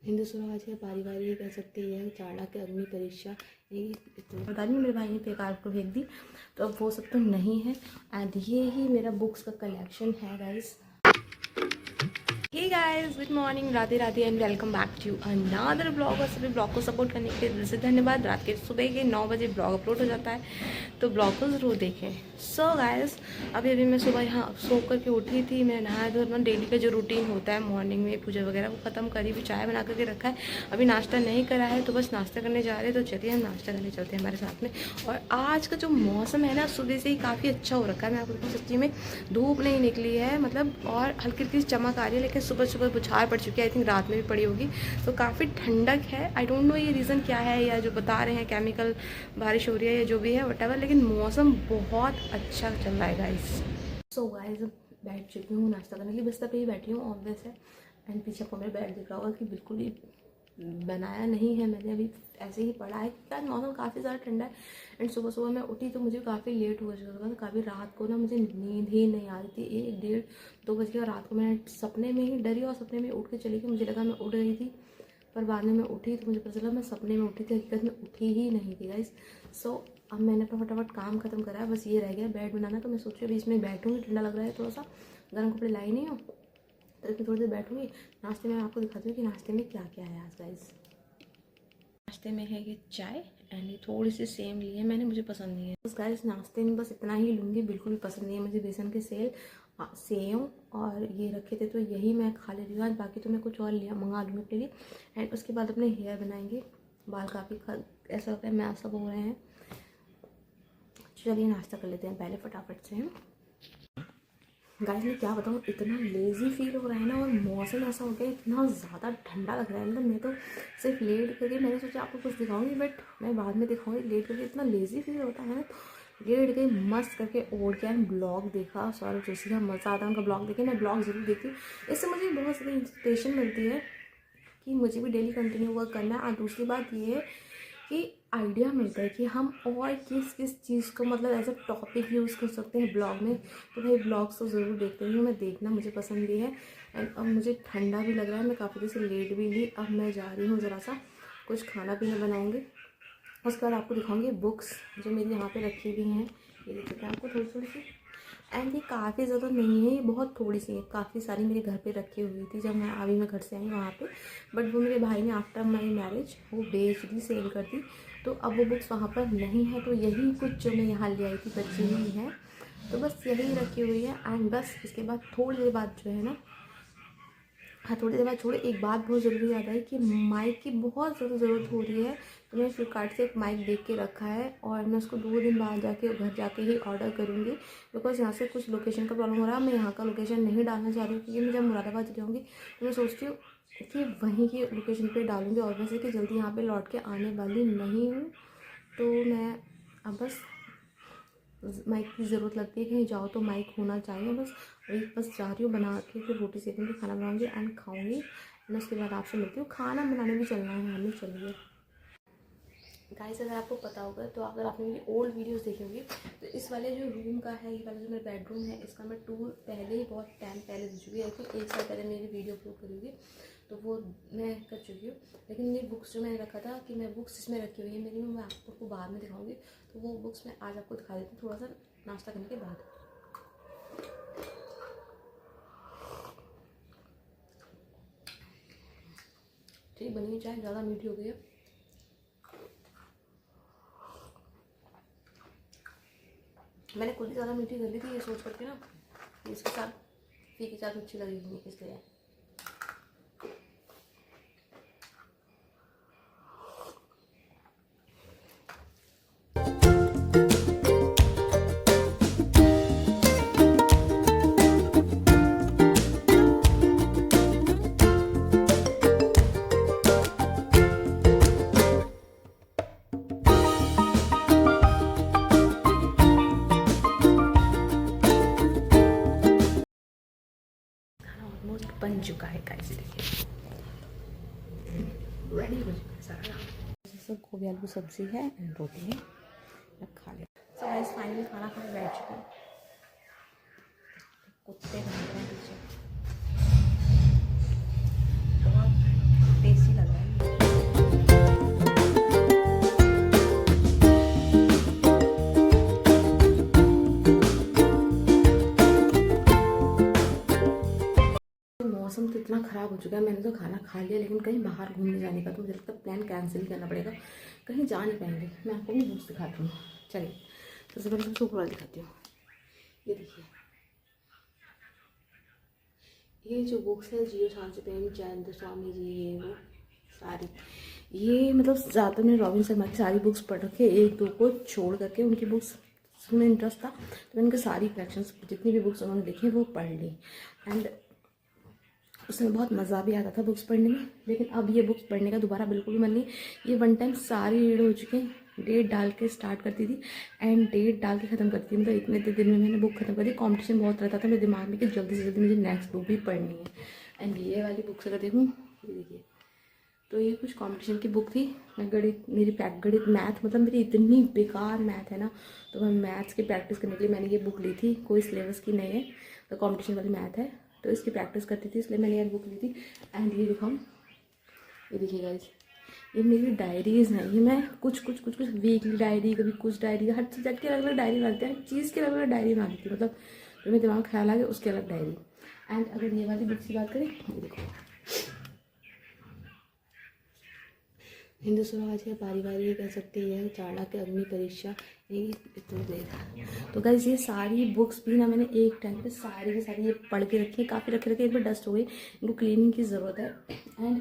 हिंदू स्वराज है, पारिवारिक कह सकते हैं, चाणक्य अग्नि परीक्षा, यही बता रही हूँ। मेरे भाई ने बेकार को फेंक दी, तो अब वो सब तो नहीं है। एंड ये ही मेरा बुक्स का कलेक्शन है guys. Hey guys, good morning, Radhe Radhe and welcome back to another blog. और सभी ब्लॉग को सपोर्ट करने के लिए दिल से धन्यवाद। रात के सुबह के 9 बजे ब्लॉग अपलोड हो जाता है, तो ब्लॉग को ज़रूर देखें। सो गाइस, अभी मैं सुबह यहाँ सो करके उठी थी। मैं नहाया धोया, अपना डेली का जो रूटीन होता है मॉर्निंग में पूजा वगैरह वो ख़त्म करी, भी चाय बना करके रखा है। अभी नाश्ता नहीं करा है, तो बस नाश्ता करने जा रहे हैं। तो चलिए हम नाश्ता करने चलते हैं हमारे साथ में। और आज का जो मौसम है ना, सुबह से ही काफ़ी अच्छा हो रखा है। मैं आपको बताऊँ, सच्ची में धूप नहीं निकली है मतलब, और हल्की हल्की चमक आ रही है, लेकिन सुबह सुबह बुछार पड़ चुकी है। आई थिंक रात में भी पड़ी होगी, तो काफ़ी ठंडक है। आई डोंट नो ये रीज़न क्या है, या जो बता रहे हैं केमिकल बारिश हो रही है या जो भी है व्हाटएवर, लेकिन मौसम बहुत अच्छा चल रहा है गाइस। सो गाइस, बैठ चुकी हूँ नाश्ता करने के लिए, बिस्तर पे ही बैठी हूँ ऑब्वियस है। एंड पीछे को मेरे बेड दिख रहा होगा कि बिल्कुल ही बनाया नहीं है मैंने, अभी ऐसे ही पड़ा है क्योंकि मौसम काफ़ी ज़्यादा ठंडा है। एंड सुबह सुबह मैं उठी तो मुझे काफ़ी लेट हुआ चुका था, तो काफ़ी रात को ना मुझे नींद ही नहीं आ रही थी। 1 1 2 बज गया रात को। मैं सपने में ही डरी और सपने में उठ के चली गई। मुझे लगा मैं उठ रही थी, पर बाद में मैं उठी तो मुझे पता चला मैं सपने में उठी थी, हकीकत में उठी ही नहीं थी गाइस। सो अब मैंने अपना फटाफट काम खत्म करा है, बस ये रह गया बेड बनाना। तो मैं सोच रही बीच में बैठूँगी, ठंडा लग रहा है थोड़ा सा, गर्म कपड़े लाई नहीं हो, तो इसमें थोड़ी देर बैठूँगी। नाश्ते में आपको दिखाती हूँ कि नाश्ते में क्या क्या है आज गाइस। नाश्ते में है ये चाय, एंड ये थोड़ी सी सेम ली है मैंने, मुझे पसंद नहीं है। बस गाइस नाश्ते में बस इतना ही लूँगी, बिल्कुल भी पसंद नहीं है मुझे बेसन के सेव और ये रखे थे, तो यही मैं खा ले रही हूँ आज। बाकी तो मैं कुछ और लिया मंगा लूँगी अपने लिए। एंड उसके बाद अपने हेयर बनाएंगे। बाल काफ़ी ऐसा होता है मैं सब हो रहे हैं। चलिए नाश्ता कर लेते हैं पहले फटाफट से। गाइस मैं क्या बताऊँ, इतना लेज़ी फील हो रहा है ना, और मौसम ऐसा हो गया, इतना ज़्यादा ठंडा लग रहा है। मतलब मैं तो सिर्फ लेट करके, मैंने सोचा आपको कुछ दिखाऊंगी बट मैं बाद में दिखाऊंगी। लेट करके इतना लेज़ी फील होता है ना, लेट गई मस्त करके ओढ़ के ब्लॉग देखा। सॉरी जोशी का मज़ा आता है उनका ब्लॉग देखे, मैं ब्लॉग ज़रूर देखती हूँ। इससे मुझे बहुत सारी इंस्पिरेशन मिलती है कि मुझे भी डेली कंटिन्यू वर्क करना है। और दूसरी बात ये है कि आइडिया मिलता है कि हम और किस किस चीज़ को मतलब एज अ टॉपिक यूज़ कर सकते हैं ब्लॉग में। तो भाई ब्लॉग्स तो ज़रूर देखती हूँ मैं, देखना मुझे पसंद भी है। एंड अब मुझे ठंडा भी लग रहा है, मैं काफ़ी देर से लेट भी ली। अब मैं जा रही हूँ ज़रा सा कुछ खाना पीना बनाऊँगी, उसके बाद आपको दिखाऊँगी बुक्स जो मेरी यहाँ पे रखी हुई हैं। ये देख सकते हैं आपको थोड़ी थोड़ी सी। एंड ये काफ़ी ज़्यादा नहीं है, ये बहुत थोड़ी सी है। काफ़ी सारी मेरे घर पे रखी हुई थी जब मैं घर से आई वहाँ पे, बट वो मेरे भाई ने आफ्टर माई मैरिज वो बेच दी, सेल कर दी। तो अब वो बुक्स वहाँ पर नहीं है, तो यही कुछ जो मैं यहाँ ले आई थी बची हुई है, तो बस यही रखी हुई है। एंड बस इसके बाद थोड़ी देर बाद जो है ना, हाँ थोड़ी देर बाद छोड़े, एक बात बहुत ज़रूरी याद आई कि माइक की बहुत ज़्यादा ज़रूरत हो रही है। तो मैंने फ्लिपकार्ट से एक माइक देख के रखा है, और मैं उसको 2 दिन बाद जाके घर जाके ही ऑर्डर करूँगी, बिकॉज यहाँ से कुछ लोकेशन का प्रॉब्लम हो रहा है। मैं यहाँ का लोकेशन नहीं डालना चाह रही हूँ, क्योंकि मैं जब मुरादाबाद जाऊँगी तो मैं सोचती हूँ कि वहीं की लोकेशन पर डालूँगी, और वैसे कि जल्दी यहाँ पर लौट के आने वाली नहीं हूँ। तो मैं अब बस माइक की ज़रूरत लगती है, कहीं जाओ तो माइक होना चाहिए। बस जा रही हूँ बना के, फिर रोटी सेकूँगी, खाना बनाऊँगी एंड खाऊँगी। एंड उसके बाद आपसे मिलती हूँ। खाना बनाने भी चलना है हमें, चलिए गाइस। अगर आपको पता होगा तो अगर आपने मेरी ओल्ड वीडियोस देखी होगी, तो इस वाले जो रूम का है, ये वाला जो मेरा बेडरूम है, इसका मैं टूर पहले ही बहुत टाइम पहले दे चुकी है। आई थिंक 1 साल पहले मेरी वीडियो अपलोड करी होगी, तो वो मैं कर चुकी हूँ। लेकिन ये बुक्स जो मैंने रखा था कि मैं बुक्स इसमें रखी हुई है मेरी, मैं आपको बाद में दिखाऊँगी। तो वो बुक्स मैं आज आपको दिखा देती हूँ थोड़ा सा नाश्ता करने के बाद। ठीक बनी है चाय, ज़्यादा मीठी हो गई है। मैंने खुद ही ज़्यादा मीठी कर ली थी, ये सोच करके ना कि इसके साथ फीकी चाय अच्छी लगेगी, इसलिए। ऑलमोस्ट बन चुका है गाइस, देखिए रेडी हो चुका है सारा। जैसे गोभी आलू सब्जी है एंड रोटी है, अब खा ले। सो गाइस फाइनली खाना खाने बैठ चुके हैं। कुत्ते भाग रहे हैं पीछे, बहुत टेस्टी मौसम तो इतना ख़राब हो चुका है, मैंने तो खाना खा लिया लेकिन कहीं बाहर घूमने जाने का तो मुझे लगता है प्लान कैंसिल करना पड़ेगा, कहीं जा नहीं पाएंगे। मैं आपको भी बुक्स दिखाती हूँ, चलिए। तो सबसे पहले सबसे ऊपर वाली दिखाती हूँ। ये देखिए, ये जो बुक्स है जियो शांति प्रेमचंद स्वामी जी, ये वो सारी, ये मतलब ज़्यादातर मैंने रॉबिन शर्मा की सारी बुक्स पढ़ रखी है, एक दो को छोड़ करके उनकी बुक्स में इंटरेस्ट था तो मैंने उनकी सारी कलेक्शंस जितनी भी बुक्स उन्होंने लिखी वो पढ़ ली। एंड उसमें बहुत मज़ा भी आता था बुक्स पढ़ने में, लेकिन अब ये बुक्स पढ़ने का दोबारा बिल्कुल भी मन नहीं। ये वन टाइम सारी रीड हो चुके हैं, डेट डाल के स्टार्ट करती थी एंड डेट डाल के ख़त्म करती थी, मतलब इतने दिन में मैंने बुक खत्म कर दी। कॉम्पिटिशन बहुत रहता था मेरे दिमाग में कि जल्दी से जल्दी मुझे नेक्स्ट बुक भी पढ़नी है। एंड ये वाली बुक्स अगर देखूँ, ये देखिए, तो ये कुछ कंपटीशन की बुक थी। मैं गणित, मेरी गणित मैथ, मतलब मेरी इतनी बेकार मैथ है ना, तो मैं मैथ्स की प्रैक्टिस करने के लिए मैंने ये बुक ली थी। कोई सिलेबस की नहीं है, तो कंपटीशन वाली मैथ है, तो इसकी प्रैक्टिस करती थी इसलिए मैंने ये बुक ली थी। एंड ये दिखाऊँ, ये देखिए गाइस, ये मेरी डायरीज़ हैं। ये मैं कुछ वीकली डायरी, कभी कुछ डायरी, हर सब्जेक्ट की अलग अलग डायरी बनाती है, हर चीज़ की अलग अलग डायरी बनाती थी, मतलब जो मेरे दिमाग ख्याल आ गया उसकी अलग डायरी। एंड अगर ये वाली बुक्स की बात करें, ये देखो, हिंदू स्वराज है, पारिवारिक कह सकते हैं, चाणक्य, अग्नि परीक्षा, ये तो गाइस ये सारी बुक्स भी ना मैंने एक टाइम पे सारी की सारी ये पढ़ के रखी है, काफ़ी रखे एक बार डस्ट हो गई, इनको क्लीनिंग की ज़रूरत है। एंड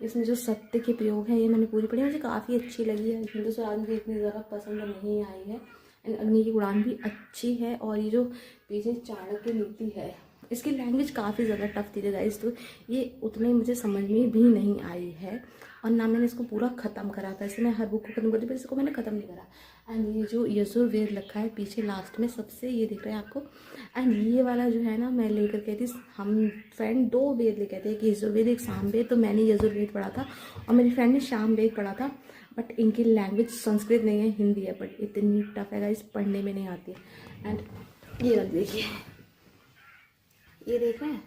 इसमें जो सत्य के प्रयोग है ये मैंने पूरी पढ़ी, मुझे काफ़ी अच्छी लगी है। हिंदू स्वराज मुझे इतनी ज़्यादा पसंद नहीं आई है। एंड अग्नि की उड़ान भी अच्छी है, और ये जो पीछे चाणक्य नीति है, इसकी लैंग्वेज काफ़ी ज़्यादा टफ थी गाइस, तो ये उतने मुझे समझ में भी नहीं आई है, और ना मैंने इसको पूरा ख़त्म करा था। ऐसे मैं हर बुक को ख़त्म करती, पर इसको मैंने ख़त्म नहीं करा। एंड ये जो यजुर्वेद लिखा है पीछे लास्ट में सबसे, ये दिख रहा है आपको। एंड ये वाला जो है ना, मैं लेकर गई थी, हम फ्रेंड 2 वेद लेकर थे, एक यजुर्वेद एक सामवेद। तो मैंने यजुर्वेद पढ़ा था और मेरी फ्रेंड ने सामवेद पढ़ा था, बट इनकी लैंग्वेज संस्कृत नहीं है, हिंदी है, बट इतनी टफ है गाइस, पढ़ने में नहीं आती। एंड ये वाली देखिए, ये देख रहे हैं,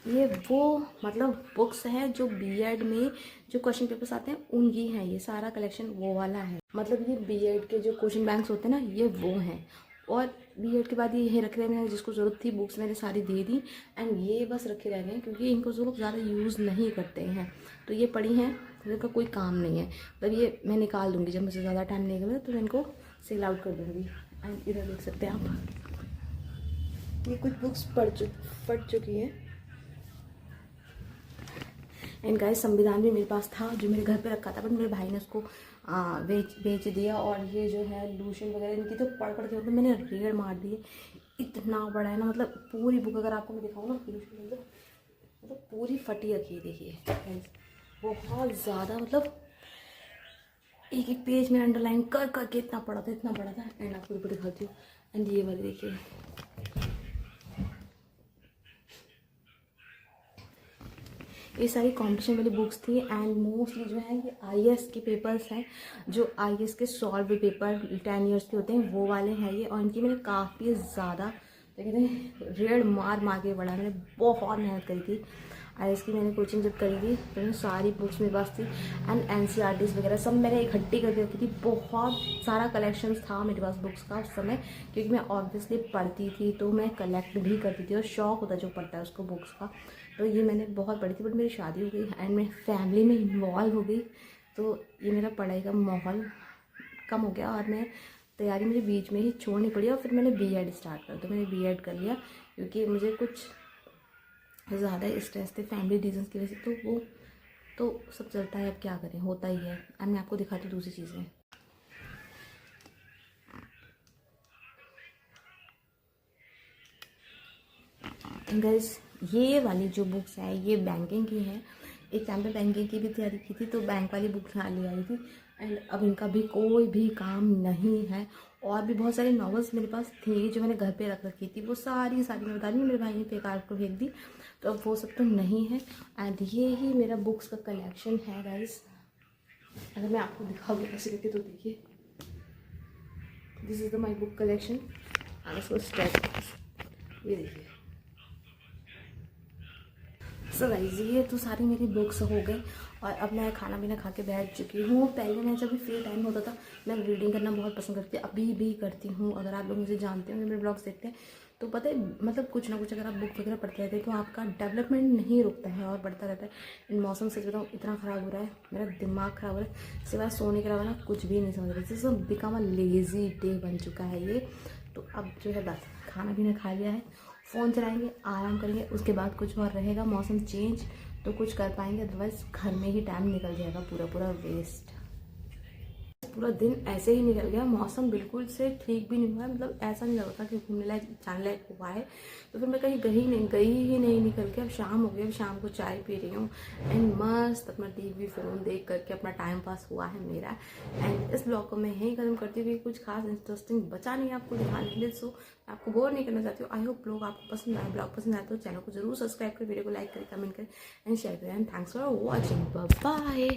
ये वो मतलब बुक्स हैं जो बीएड में जो क्वेश्चन पेपर्स आते हैं उनकी हैं, ये सारा कलेक्शन वो वाला है। मतलब ये बीएड के जो क्वेश्चन बैंक्स होते हैं ना, ये वो हैं। और बीएड के बाद ये रखे रहने हैं, जिसको ज़रूरत थी बुक्स मैंने सारी दे दी। एंड ये बस रखे रह गए क्योंकि इनको जो लोग ज़्यादा यूज़ नहीं करते हैं, तो ये पड़ी हैं, इनका कोई काम नहीं है। मतलब ये मैं निकाल दूँगी जब मुझे ज़्यादा टाइम नहीं लगेगा, तो मैं इनको सेल आउट कर दूँगी। एंड इधर देख सकते हैं आप, ये कुछ बुक्स पढ़ चुकी हैं। एंड गाइस संविधान भी मेरे पास था, जो मेरे घर पे रखा था, बट मेरे भाई ने उसको बेच दिया। और ये जो है लूशन वगैरह, इनकी तो पढ़ के मतलब मैंने रेड़ मार दी है, इतना बड़ा है ना, मतलब पूरी बुक अगर आपको मैं दिखाऊँ ना, मतलब पूरी फटी रखी है। देखिए बहुत ज़्यादा, मतलब एक एक पेज में अंडरलाइन कर करके इतना पड़ा था। एंड आपको ऊपर दिखाती हूँ। एंड ये वाली देखिए, ये सारी कंपटीशन वाली बुक्स थी। एंड मोस्टली जो है ये आईएएस के पेपर्स हैं, जो आईएएस के सॉल्व पेपर 10 इयर्स के होते हैं वो वाले हैं ये। और इनकी मैंने काफ़ी ज़्यादा कहते हैं रेड मार के पढ़ा, मैंने बहुत मेहनत करी थी। आईएएस की मैंने कोचिंग जब करी थी तो मैंने सारी बुक्स मेरे पास थी। एंड एनसीईआरटीज़ वगैरह सब मैंने इकट्ठी करके रखी थी, बहुत सारा कलेक्शन था मेरे पास बुक्स का उस समय, क्योंकि मैं ऑब्वियसली पढ़ती थी तो मैं कलेक्ट भी करती थी, और शौक होता जो पढ़ता है उसको बुक्स का। तो ये मैंने बहुत पढ़ी थी, बट मेरी शादी हो गई एंड मैं फैमिली में इन्वॉल्व हो गई, तो ये मेरा पढ़ाई का माहौल कम हो गया, और मैं तैयारी मुझे बीच में ही छोड़नी पड़ी। और फिर मैंने बीएड स्टार्ट कर, तो मैंने बीएड कर लिया, क्योंकि मुझे कुछ ज़्यादा स्ट्रेस थे फैमिली रीजन्स की वजह से, तो वो तो सब चलता है, अब क्या करें, होता ही है। एंड मैं आपको दिखाती हूँ दूसरी चीज़ें। गाइस ये वाली जो बुक्स है ये बैंकिंग की है, एक टाइम पे बैंकिंग की भी तैयारी की थी, तो बैंक वाली बुक्स यहाँ ले आई थी। एंड अब इनका भी कोई भी काम नहीं है। और भी बहुत सारी नॉवेल्स मेरे पास थी जो मैंने घर पे रख रखी थी, वो सारी मैं बता रही हूँ, मेरे भाई ने बेकार को फेंक दी, तो अब वो सब तो नहीं है। एंड ये ही मेरा बुक्स का कलेक्शन है गाइस। अगर मैं आपको दिखाऊँ कैसे करके, तो देखिए, this is the my book collection. इसको स्टेप, ये देखिए। सो गाइस ये तो सारी मेरी बुक्स हो गई, और अब मैं खाना पीना खा के बैठ चुकी हूँ। पहले मैं जब भी फ्री टाइम होता था मैं रीडिंग करना बहुत पसंद करती, अभी भी करती हूँ। अगर आप लोग मुझे जानते हो, मेरे ब्लॉग्स देखते हैं, तो पता है मतलब कुछ ना कुछ अगर आप बुक वगैरह पढ़ते रहते हैं तो आपका डेवलपमेंट नहीं रुकता है और बढ़ता रहता है। इन मौसम सच बताऊँ इतना ख़राब हो रहा है, मेरा दिमाग ख़राब हो रहा है, सिवाय सोने के अलावा ना कुछ भी नहीं समझ रही। जैसे बिकम अ लेज़ी डे बन चुका है ये। तो अब जो है बस खाना पीना खा लिया है, फ़ोन चलाएंगे, आराम करेंगे, उसके बाद कुछ और रहेगा मौसम चेंज तो कुछ कर पाएंगे, अदरवाइज़ घर में ही टाइम निकल जाएगा पूरा पूरा वेस्ट। पूरा दिन ऐसे ही निकल गया, मौसम बिल्कुल से ठीक भी नहीं हुआ है, मतलब ऐसा नहीं लग रहा कि घूमने लायक जाने लायक हुआ है। तो फिर मैं कहीं गई ही नहीं निकल के। अब शाम हो गई, अब शाम को चाय पी रही हूँ एंड मस्त अपना टीवी फ़ोन देख करके अपना टाइम पास हुआ है मेरा। एंड इस ब्लॉग को मैं यहीं खत्म करती हूँ क्योंकि कुछ खास इंटरेस्टिंग बचा नहीं आपको दिखाने के लिए। सो मैं आपको बोर नहीं करना चाहती हूँ। आई होप ब्लॉग आपको पसंद आया। ब्लॉग पसंद आया तो चैनल को जरूर सब्सक्राइब करें, वीडियो को लाइक करें, कमेंट करें एंड शेयर करें। And thanks for watching, bye.